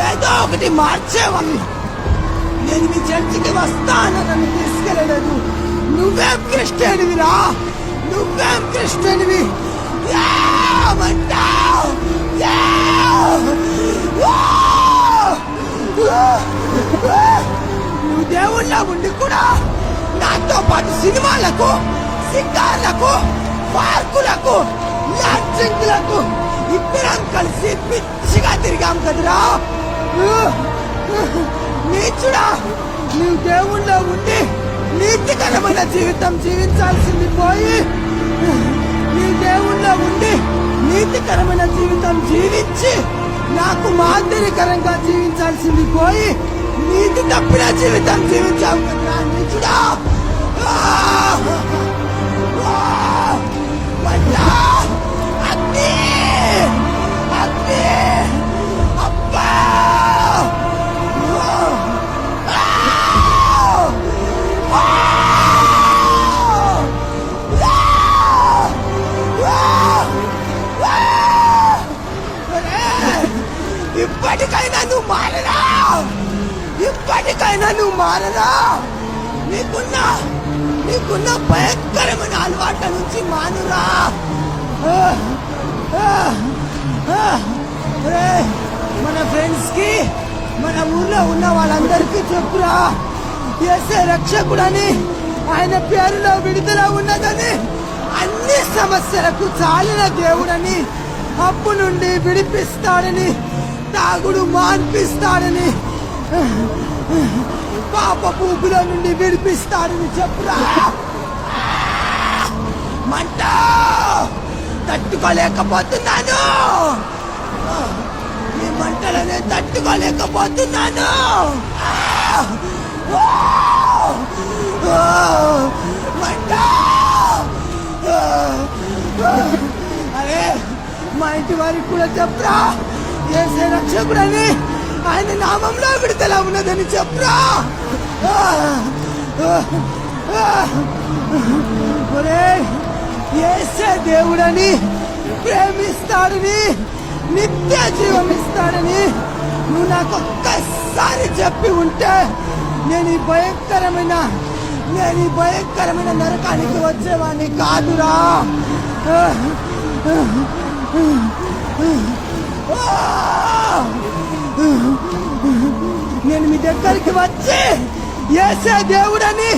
ఏదో ఒకటి మార్చేవాడి. నేను మీ చర్చికి వస్తాను, నన్ను తీసుకెళ్ళలేదు. నువ్వేం క్రిస్టియన్విరా, నువ్వేం క్రిస్టియన్వి. నువ్వు దేవుళ్ళ ఉండి కూడా నాతో పాటు సినిమాలకు, సిగ్గార్లకు, పార్కులకు, లాడ్జింగ్లకు ఇద్దరం కలిసి పిచ్చిగా తిరిగాం కదరా. నీచుడా, నువ్వు దేవుళ్ళ ఉండి నీతికరమైన జీవితం జీవించాల్సింది పోయి, నీ దేవుళ్ళ ఉండి నీతికరమైన జీవితం జీవించి నాకు మాదిరికరంగా జీవించాల్సింది పోయి నీతి తప్పిన జీవితం జీవించావు కదరా నీచుడా. అగ్ని, అగ్ని, అబ్బా. ఇప్పటికైనా నువ్వు మారరా, ఇప్పటికైనా నువ్వు మారరా. నీకున్న భయంకరమైన అలవాట్ల నుంచి మానురా. మన ఫ్రెండ్స్ కి, మన ఊర్లో ఉన్న వాళ్ళందరికీ చెప్పురా, యేసే రక్షకుడని, ఆయన పేరులో విడుదల ఉన్నదని, అన్ని సమస్యలకు చాలిన దేవుడని, అప్పు నుండి విడిపిస్తాడని, తాగుడు మాన్పిస్తాడని, పాప పూపుల నుండి విడిపిస్తాడని చెప్పురా. మంట తట్టుకోలేకపోతున్నాను, ఈ మంటలనే తట్టుకోలేకపోతున్నాను. మంట. అరే మా ఇంటి వారికి కూడా చెప్పురా, యేసే రక్షకుడని, ఆయన నామంలో విడుదల ఉన్నదని చెప్పురా. యేసే దేవుడని, ప్రేమిస్తాడని, నిత్య జీవం ఇస్తాడని నువ్వు నాకు ఒక్కసారి చెప్పి ఉంటే నేను ఈ భయంకరమైన నరకానికి వచ్చేవాడిని కాదురా. నేను మీ దగ్గరికి వచ్చి యేసే దేవుడని,